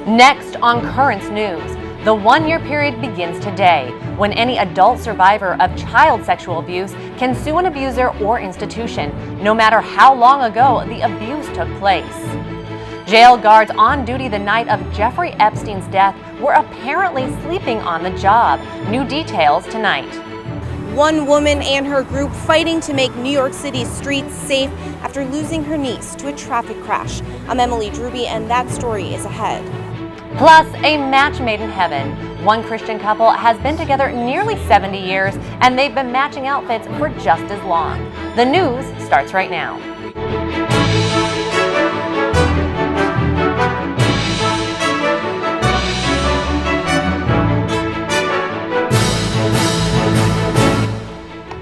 Next on Currents News, the one-year period begins today when any adult survivor of child sexual abuse can sue an abuser or institution, no matter how long ago the abuse took place. Jail guards on duty the night of Jeffrey Epstein's death were apparently sleeping on the job. New details tonight. One woman and her group fighting to make New York City's streets safe after losing her niece to a traffic crash. I'm Emily Drooby, and that story is ahead. Plus, a match made in heaven. One Christian couple has been together nearly 70 years, and they've been matching outfits for just as long. The news starts right now.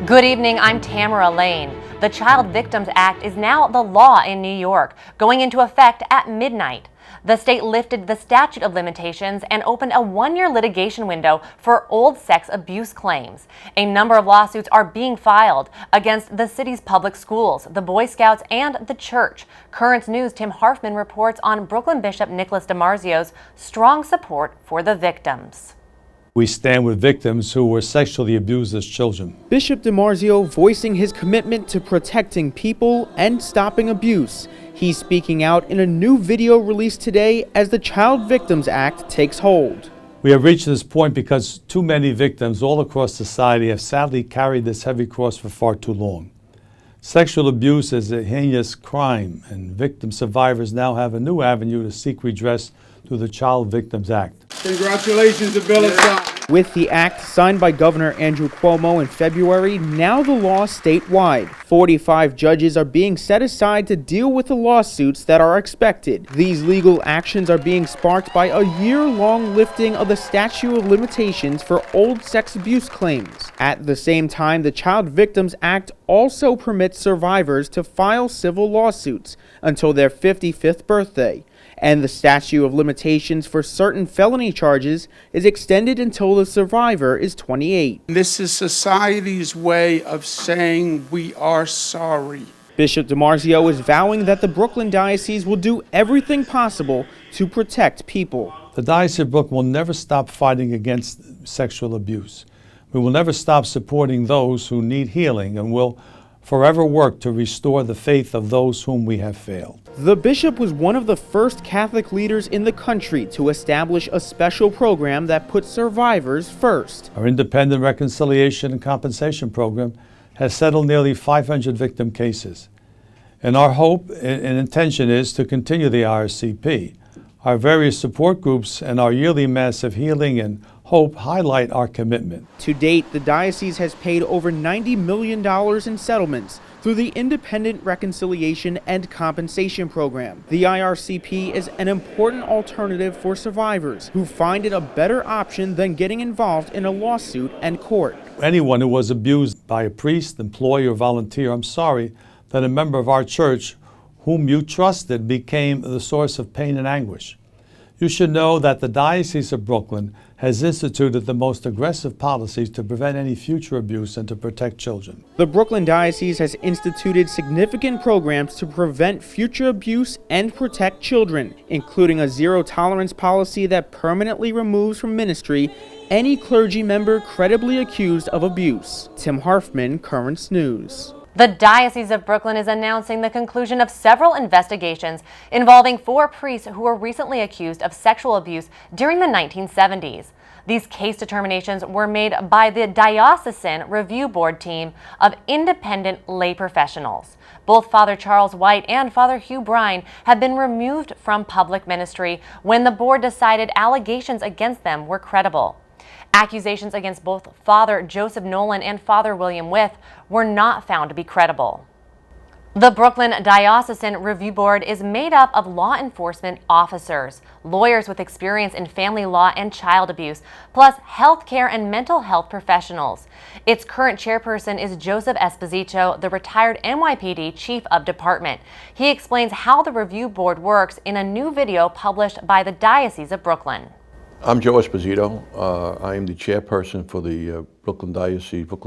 Good evening, I'm TAMARA LAINE. The Child Victims Act is now the law in New York, going into effect at midnight. The state lifted the statute of limitations and opened a one-year litigation window for old sex abuse claims. A number of lawsuits are being filed against the city's public schools, the Boy Scouts, and the church. Currents News' Tim Harfman reports on Brooklyn Bishop Nicholas DiMarzio's strong support for the victims. We stand with victims who were sexually abused as children. Bishop DiMarzio voicing his commitment to protecting people and stopping abuse. He's speaking out in a new video released today as the Child Victims Act takes hold. We have reached this point because too many victims all across society have sadly carried this heavy cross for far too long. Sexual abuse is a heinous crime, and victim survivors now have a new avenue to seek redress through the Child Victims Act. Congratulations to Bill Assad. With the act signed by Governor Andrew Cuomo in February, now the law statewide. 45 judges are being set aside to deal with the lawsuits that are expected. These legal actions are being sparked by a year-long lifting of the statute of limitations for old sex abuse claims. At the same time, the Child Victims Act also permits survivors to file civil lawsuits until their 55th birthday. And the statute of limitations for certain felony charges is extended until the survivor is 28. This is society's way of saying we are sorry. Bishop DiMarzio is vowing that the Brooklyn Diocese will do everything possible to protect people. The Diocese of Brooklyn will never stop fighting against sexual abuse. We will never stop supporting those who need healing and will forever work to restore the faith of those whom we have failed. The bishop was one of the first Catholic leaders in the country to establish a special program that puts survivors first. Our independent reconciliation and compensation program has settled nearly 500 victim cases. And our hope and intention is to continue the RCP. Our various support groups and our yearly Mass of Healing and Hope highlight our commitment. To date, the diocese has paid over $90 million in settlements through the Independent Reconciliation and Compensation Program. The IRCP is an important alternative for survivors who find it a better option than getting involved in a lawsuit and court. Anyone who was abused by a priest, employee, or volunteer, I'm sorry that a member of our church whom you trusted became the source of pain and anguish. You should know that the Diocese of Brooklyn has instituted the most aggressive policies to prevent any future abuse and to protect children. The Brooklyn Diocese has instituted significant programs to prevent future abuse and protect children, including a zero-tolerance policy that permanently removes from ministry any clergy member credibly accused of abuse. Tim Harfman, Currents News. The Diocese of Brooklyn is announcing the conclusion of several investigations involving 4 priests who were recently accused of sexual abuse during the 1970s. These case determinations were made by the Diocesan Review Board team of independent lay professionals. Both Father Charles White and Father Hugh Brine have been removed from public ministry when the board decided allegations against them were credible. Accusations against both Father Joseph Nolan and Father William Wythe were not found to be credible. The Brooklyn Diocesan Review Board is made up of law enforcement officers, lawyers with experience in family law and child abuse, plus healthcare and mental health professionals. Its current chairperson is Joseph Esposito, the retired NYPD Chief of Department. He explains how the Review Board works in a new video published by the Diocese of Brooklyn. I'm Joe Esposito. I am the chairperson for the Brooklyn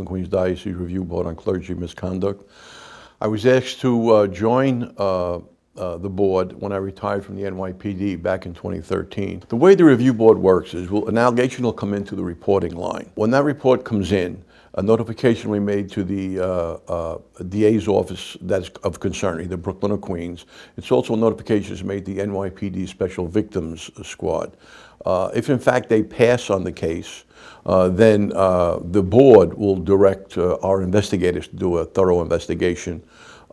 Queens Diocese Review Board on Clergy Misconduct. I was asked to join the board when I retired from the NYPD back in 2013. The way the review board works is an allegation will come into the reporting line. When that report comes in, a notification will be made to the DA's office that's of concern, either Brooklyn or Queens. It's also a notification is made to the NYPD Special Victims Squad. If in fact they pass on the case, then the board will direct our investigators to do a thorough investigation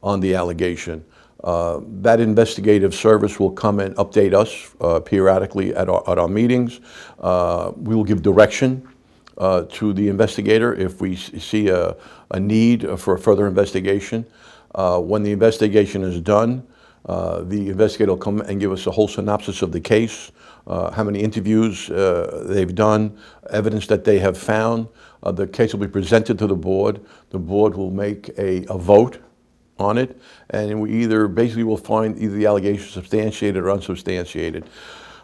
on the allegation. That investigative service will come and update us periodically at our meetings. We will give direction to the investigator if we see a need for a further investigation. When the investigation is done, the investigator will come and give us a whole synopsis of the case, how many interviews they've done, evidence that they have found. The case will be presented to the board. The board will make a vote on it, and we basically will find either the allegation substantiated or unsubstantiated.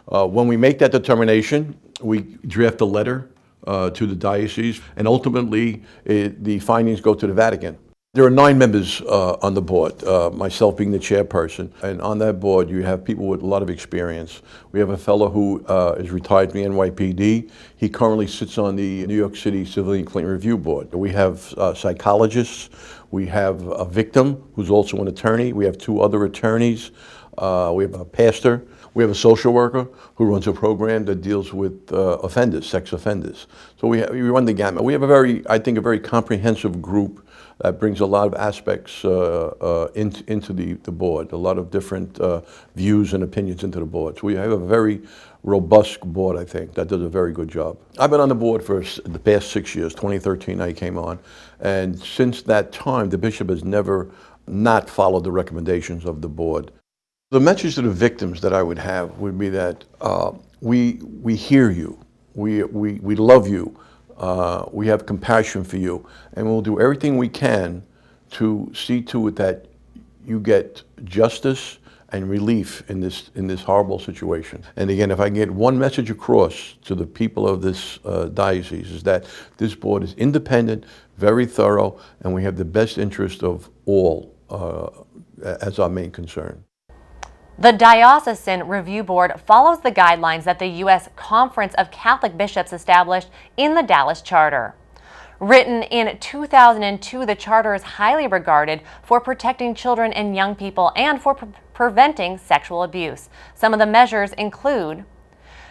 When we make that determination, we draft a letter to the diocese, and ultimately the findings go to the Vatican. There are 9 members on the board, myself being the chairperson, and on that board you have people with a lot of experience. We have a fellow who is retired from the NYPD. He currently sits on the New York City Civilian Complaint Review Board. We have psychologists. We have a victim who's also an attorney. We have 2 other attorneys. We have a pastor. We have a social worker who runs a program that deals with offenders, sex offenders. So we run the gamut. We have I think, a very comprehensive group that brings a lot of aspects into the board, a lot of different views and opinions into the board. So we have a very robust board, I think, that does a very good job. I've been on the board for the past 6 years. 2013 I came on, and since that time the bishop has never not followed the recommendations of the board. The message to the victims that I would have would be that we hear you, we love you, we have compassion for you, and we'll do everything we can to see to it that you get justice and relief in this horrible situation. And again, if I can get one message across to the people of this diocese, is that this board is independent, very thorough, and we have the best interest of all as our main concern. The Diocesan Review Board follows the guidelines that the U.S. Conference of Catholic Bishops established in the Dallas Charter. Written in 2002, the Charter is highly regarded for protecting children and young people and for preventing sexual abuse. Some of the measures include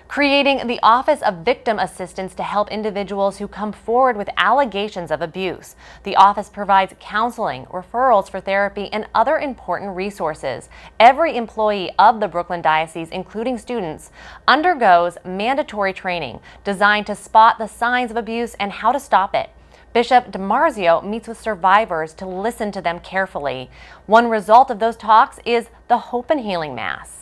creating the Office of Victim Assistance to help individuals who come forward with allegations of abuse. The office provides counseling, referrals for therapy, and other important resources. Every employee of the Brooklyn Diocese, including students, undergoes mandatory training designed to spot the signs of abuse and how to stop it. Bishop DIMARZIO meets with survivors to listen to them carefully. One result of those talks is the Hope and Healing Mass.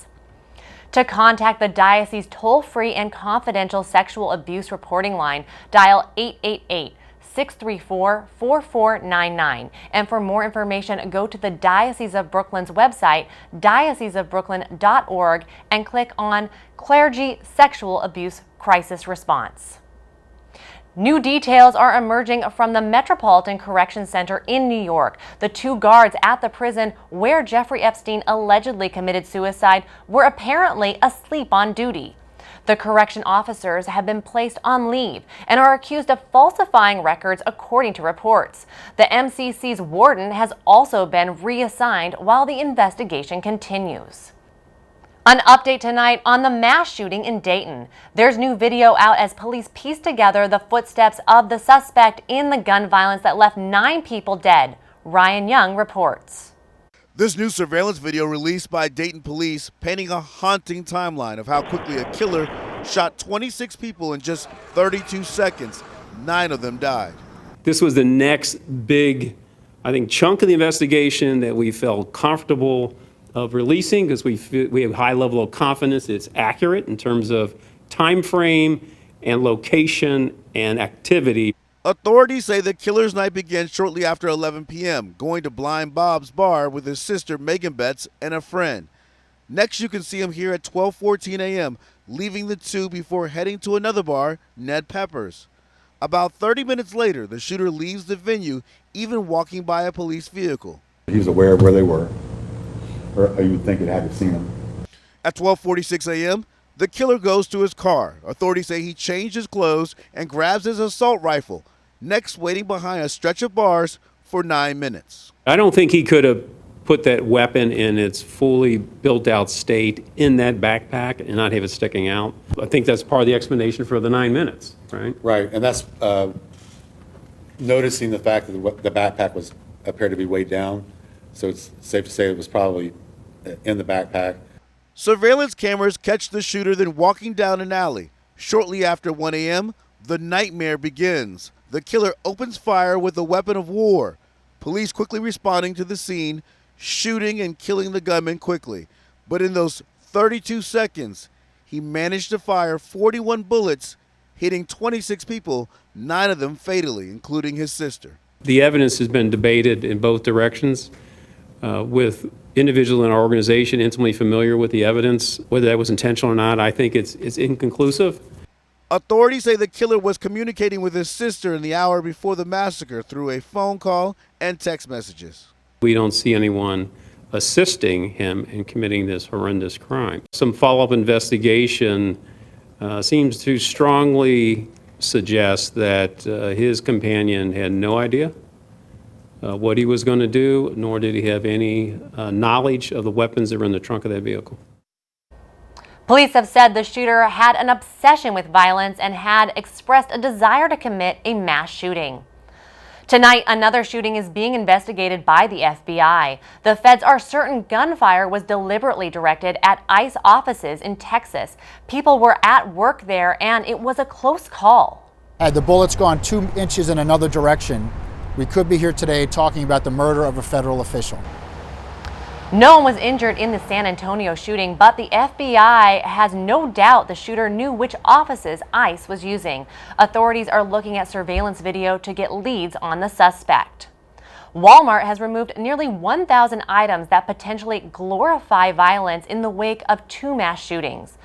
To contact the diocese toll-free and confidential sexual abuse reporting line, dial 888-634-4499. And for more information, go to the Diocese of Brooklyn's website, dioceseofbrooklyn.org, and click on Clergy Sexual Abuse Crisis Response. New details are emerging from the Metropolitan Correction Center in New York. The 2 guards at the prison where Jeffrey Epstein allegedly committed suicide were apparently asleep on duty. The correction officers have been placed on leave and are accused of falsifying records according to reports. The MCC's warden has also been reassigned while the investigation continues. An update tonight on the mass shooting in Dayton. There's new video out as police piece together the footsteps of the suspect in the gun violence that left 9 people dead. Ryan Young reports. This new surveillance video released by Dayton police painting a haunting timeline of how quickly a killer shot 26 people in just 32 seconds. 9 of them died. This was the next big, I think, chunk of the investigation that we felt comfortable of releasing because we have a high level of confidence it's accurate in terms of time frame and location and activity. Authorities say the killer's night began shortly after 11 p.m., going to Blind Bob's bar with his sister Megan Betts and a friend. Next, you can see him here at 12:14 a.m., leaving the 2 before heading to another bar, Ned Pepper's. About 30 minutes later, the shooter leaves the venue, even walking by a police vehicle. He was aware of where they were. or you think it had to seen him. At 12:46 a.m., the killer goes to his car. Authorities say he changed his clothes and grabs his assault rifle, next waiting behind a stretch of bars for 9 minutes. I don't think he could have put that weapon in its fully built out state in that backpack and not have it sticking out. I think that's part of the explanation for the 9 minutes, right? Right, and that's noticing the fact that the backpack was appeared to be weighed down, so it's safe to say it was probably in the backpack. Surveillance cameras catch the shooter then walking down an alley. Shortly after 1 a.m., the nightmare begins. The killer opens fire with a weapon of war. Police quickly responding to the scene, shooting and killing the gunman quickly. But in those 32 seconds, he managed to fire 41 bullets, hitting 26 people, 9 of them fatally, including his sister. The evidence has been debated in both directions with individuals in our organization intimately familiar with the evidence. Whether that was intentional or not, I think it's inconclusive. Authorities say the killer was communicating with his sister in the hour before the massacre through a phone call and text messages. We don't see anyone assisting him in committing this horrendous crime. Some follow-up investigation seems to strongly suggest that his companion had no idea what he was going to do, nor did he have any knowledge of the weapons that were in the trunk of that vehicle. Police have said the shooter had an obsession with violence and had expressed a desire to commit a mass shooting. Tonight, another shooting is being investigated by the FBI. The feds are certain gunfire was deliberately directed at ICE offices in Texas. People were at work there, and it was a close call. Had the bullets gone 2 inches in another direction, we could be here today talking about the murder of a federal official. No one was injured in the San Antonio shooting, but the FBI has no doubt the shooter knew which offices ICE was using. Authorities are looking at surveillance video to get leads on the suspect. Walmart has removed nearly 1,000 items that potentially glorify violence in the wake of 2 mass shootings.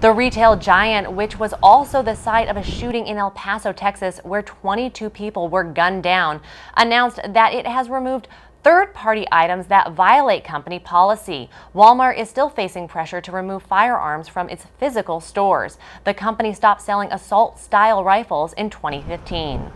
The retail giant, which was also the site of a shooting in El Paso, Texas, where 22 people were gunned down, announced that it has removed third-party items that violate company policy. Walmart is still facing pressure to remove firearms from its physical stores. The company stopped selling assault-style rifles in 2015.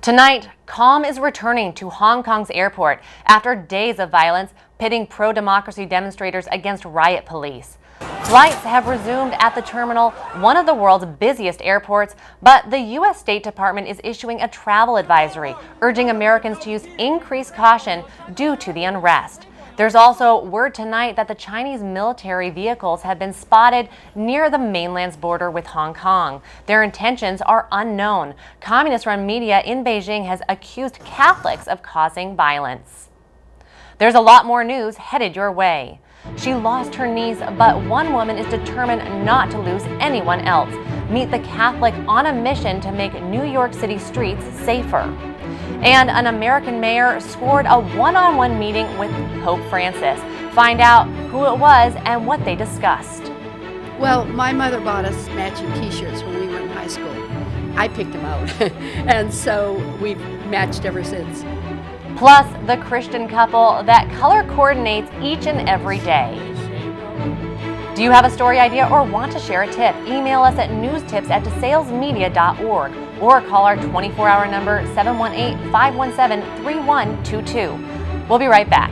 Tonight, calm is returning to Hong Kong's airport after days of violence pitting pro-democracy demonstrators against riot police. Flights have resumed at the terminal, one of the world's busiest airports, but the U.S. State Department is issuing a travel advisory, urging Americans to use increased caution due to the unrest. There's also word tonight that the Chinese military vehicles have been spotted near the mainland's border with Hong Kong. Their intentions are unknown. Communist-run media in Beijing has accused Catholics of causing violence. There's a lot more news headed your way. She lost her niece, but one woman is determined not to lose anyone else. Meet the Catholic on a mission to make New York City streets safer. And an American mayor scored a one-on-one meeting with Pope Francis. Find out who it was and what they discussed. Well, my mother bought us matching t-shirts when we were in high school. I picked them out, and so we've matched ever since. Plus, the Christian couple that color coordinates each and every day. Do you have a story idea or want to share a tip? Email us at newstips@desalesmedia.org or call our 24-hour number 718-517-3122. We'll be right back.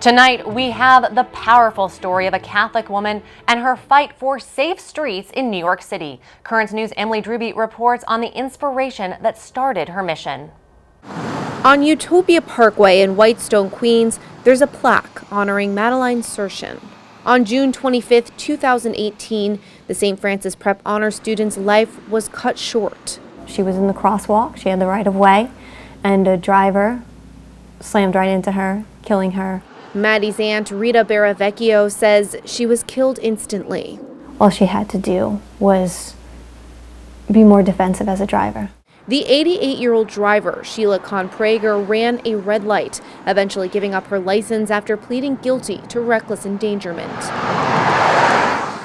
Tonight, we have the powerful story of a Catholic woman and her fight for safe streets in New York City. Currents News' Emily Drooby reports on the inspiration that started her mission. On Utopia Parkway in Whitestone, Queens, there's a plaque honoring Madeline Sershin. On June 25, 2018, the St. Francis Prep Honor student's life was cut short. She was in the crosswalk, she had the right of way, and a driver slammed right into her, killing her. Maddie's aunt, Rita Baravecchio, says she was killed instantly. All she had to do was be more defensive as a driver. The 88-year-old driver, Sheila Kahn-Prager, ran a red light, eventually giving up her license after pleading guilty to reckless endangerment.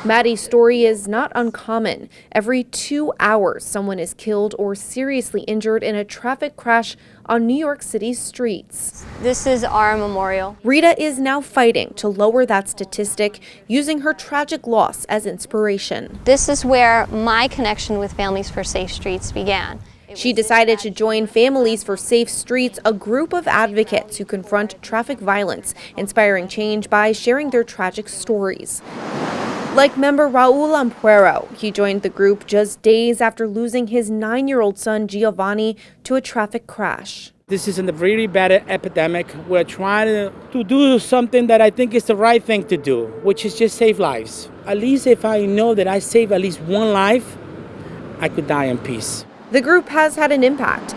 Maddie's story is not uncommon. Every 2 hours, someone is killed or seriously injured in a traffic crash on New York City's streets. This is our memorial. Rita is now fighting to lower that statistic, using her tragic loss as inspiration. This is where my connection with Families for Safe Streets began. She decided to join Families for Safe Streets, a group of advocates who confront traffic violence, inspiring change by sharing their tragic stories. Like member Raul Ampuero, he joined the group just days after losing his 9-year-old son Giovanni to a traffic crash. This is a really bad epidemic. We're trying to do something that I think is the right thing to do, which is just save lives. At least if I know that I save at least one life, I could die in peace. The group has had an impact,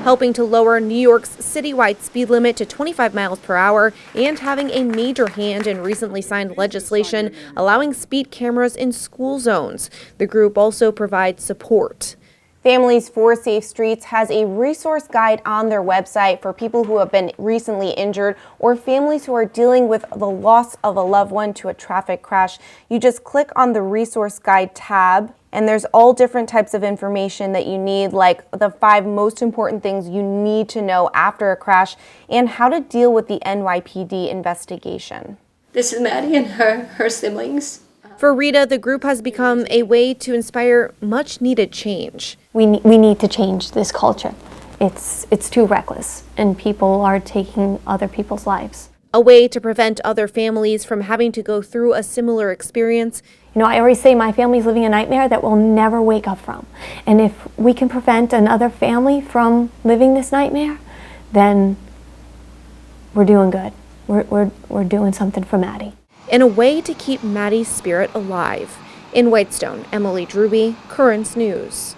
helping to lower New York's citywide speed limit to 25 miles per hour and having a major hand in recently signed legislation allowing speed cameras in school zones. The group also provides support. Families for Safe Streets has a resource guide on their website for people who have been recently injured or families who are dealing with the loss of a loved one to a traffic crash. You just click on the resource guide tab, and there's all different types of information that you need, like the 5 most important things you need to know after a crash and how to deal with the NYPD investigation. This is Maddie and her siblings. For Rita, the group has become a way to inspire much needed change. We need to change this culture. It's too reckless, and people are taking other people's lives. A way to prevent other families from having to go through a similar experience. You know, I always say my family's living a nightmare that we'll never wake up from. And if we can prevent another family from living this nightmare, then we're doing good. We're doing something for Maddie. In a way to keep Maddie's spirit alive. In Whitestone, Emily Drooby, Currents News.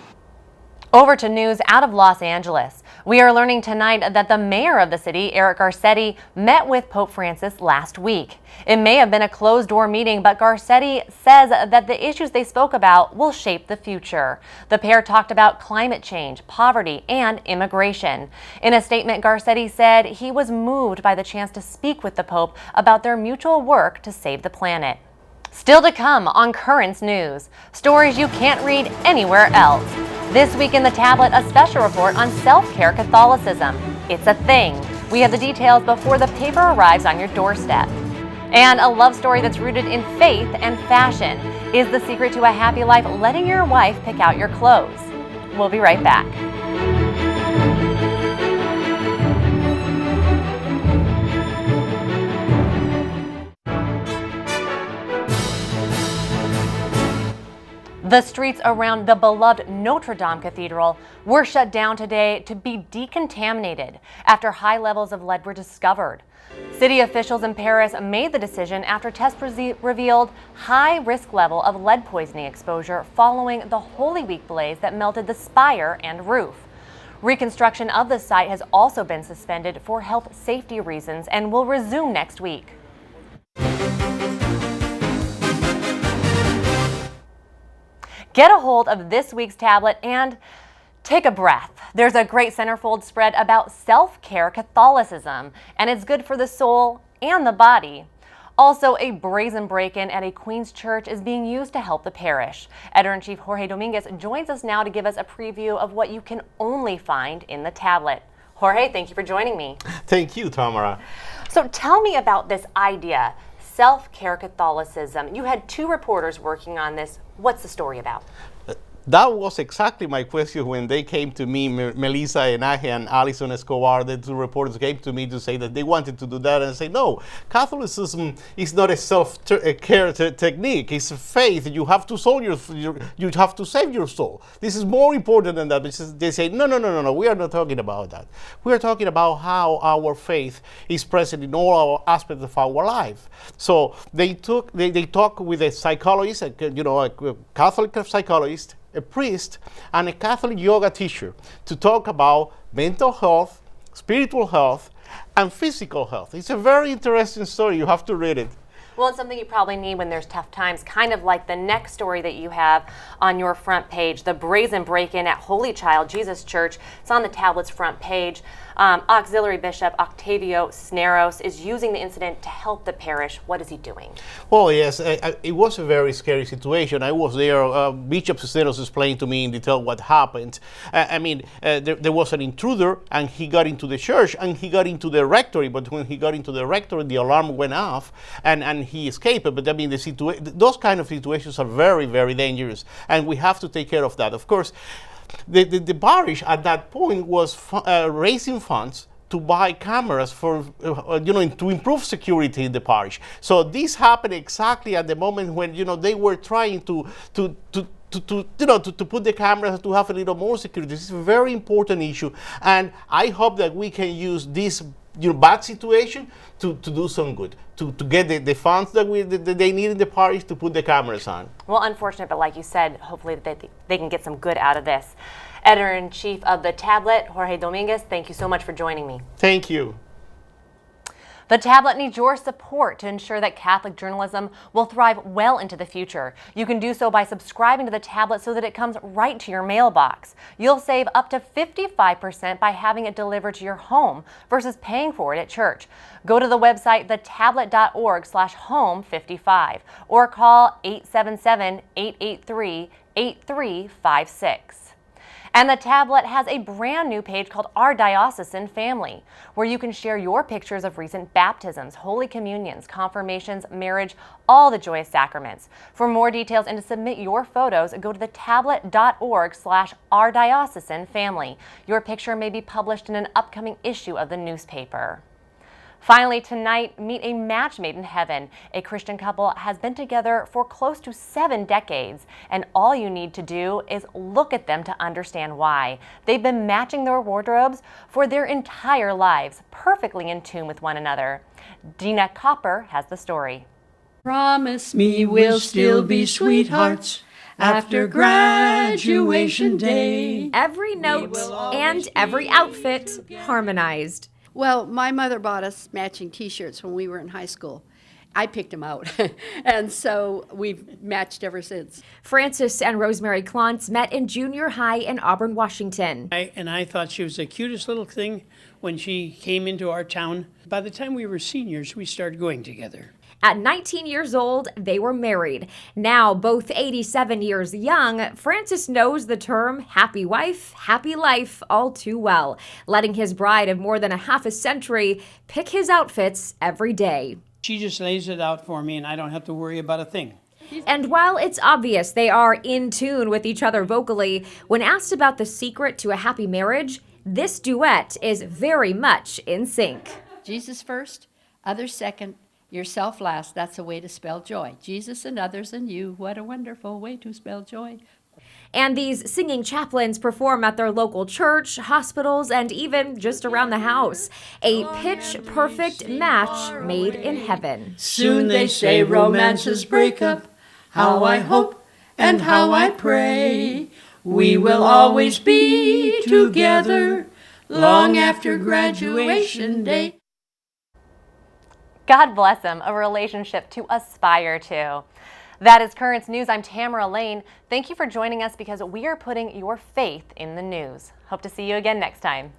Over to news out of Los Angeles. We are learning tonight that the mayor of the city, Eric Garcetti, met with Pope Francis last week. It may have been a closed-door meeting, but Garcetti says that the issues they spoke about will shape the future. The pair talked about climate change, poverty, and immigration. In a statement, Garcetti said he was moved by the chance to speak with the Pope about their mutual work to save the planet. Still to come on Currents News, stories you can't read anywhere else. This week in the tablet, a special report on self-care Catholicism. It's a thing. We have the details before the paper arrives on your doorstep. And a love story that's rooted in faith and fashion. Is the secret to a happy life letting your wife pick out your clothes? We'll be right back. The streets around the beloved Notre Dame Cathedral were shut down today to be decontaminated after high levels of lead were discovered. City officials in Paris made the decision after tests revealed high risk level of lead poisoning exposure following the Holy Week blaze that melted the spire and roof. Reconstruction of the site has also been suspended for health safety reasons and will resume next week. Get a hold of this week's tablet and take a breath. There's a great centerfold spread about self-care Catholicism, and it's good for the soul and the body. Also, a brazen break-in at a Queens church is being used to help the parish. Editor-in-Chief Jorge Dominguez joins us now to give us a preview of what you can only find in the tablet. Jorge, thank you for joining me. Thank you, Tamara. So tell me about this idea, self-care Catholicism. You had 2 reporters working on this. What's the story about? That was exactly my question when they came to me, Melissa Enaje and Alison Escobar, the 2 reporters came to me to say that they wanted to do that, and I say, no, Catholicism is not a self-care technique, it's a faith. You have to you have to save your soul. This is more important than that. They say, no, we are not talking about that. We are talking about how our faith is present in all our aspects of our life. So they talk with a psychologist, a Catholic psychologist, a priest, and a Catholic yoga teacher to talk about mental health, spiritual health, and physical health. It's a very interesting story. You have to read it. Well, it's something you probably need when there's tough times, kind of like the next story that you have on your front page, the brazen break-in at Holy Child Jesus Church. It's on the tablet's front page. Auxiliary Bishop Octavio Cisneros is using the incident to help the parish. What is he doing? Well, yes, it was a very scary situation. I was there. Bishop Cisneros explained to me in detail what happened. There was an intruder, and he got into the church, and he got into the rectory. But when he got into the rectory, the alarm went off, and he escaped. But I mean, those kind of situations are very, very dangerous, and we have to take care of that. Of course, the parish at that point was raising funds to buy cameras for, to improve security in the parish. So this happened exactly at the moment when, they were trying to put the cameras to have a little more security. This is a very important issue, and I hope that we can use this bad situation to do some good, to get the funds that they need in the parish to put the cameras on. Well, unfortunate, but like you said, hopefully they can get some good out of this. Editor-in-Chief of the Tablet, Jorge Dominguez, thank you so much for joining me. Thank you. The Tablet needs your support to ensure that Catholic journalism will thrive well into the future. You can do so by subscribing to the Tablet so that it comes right to your mailbox. You'll save up to 55% by having it delivered to your home versus paying for it at church. Go to the website thetablet.org/home55 or call 877-883-8356. And the Tablet has a brand new page called Our Diocesan Family, where you can share your pictures of recent baptisms, Holy Communions, confirmations, marriage, all the joyous sacraments. For more details and to submit your photos, go to thetablet.org/Our Diocesan Family. Your picture may be published in an upcoming issue of the newspaper. Finally, tonight, meet a match made in heaven. A Christian couple has been together for close to 7 decades, and all you need to do is look at them to understand why. They've been matching their wardrobes for their entire lives, perfectly in tune with one another. Dina Copper has the story. Promise me we'll still be sweethearts after graduation day. Every note and every outfit harmonized. Well, my mother bought us matching T-shirts when we were in high school. I picked them out, and so we've matched ever since. Francis and Rosemary KLONTS met in junior high in Auburn, Washington. I thought she was the cutest little thing when she came into our town. By the time we were seniors, we started going together. At 19 years old, they were married. Now, both 87 years young, Francis knows the term happy wife, happy life all too well, letting his bride of more than a half a century pick his outfits every day. She just lays it out for me, and I don't have to worry about a thing. And while it's obvious they are in tune with each other vocally, when asked about the secret to a happy marriage, this duet is very much in sync. Jesus first, others second, yourself last. That's a way to spell joy. Jesus and others and you. What a wonderful way to spell joy. And these singing chaplains perform at their local church, hospitals, and even just around the house. A pitch-perfect match made in heaven. Soon they say romances break up. How I hope and how I pray we will always be together long after graduation day. God bless them, a relationship to aspire to. That is Currents News. I'm TAMARA LAINE. Thank you for joining us because we are putting your faith in the news. Hope to see you again next time.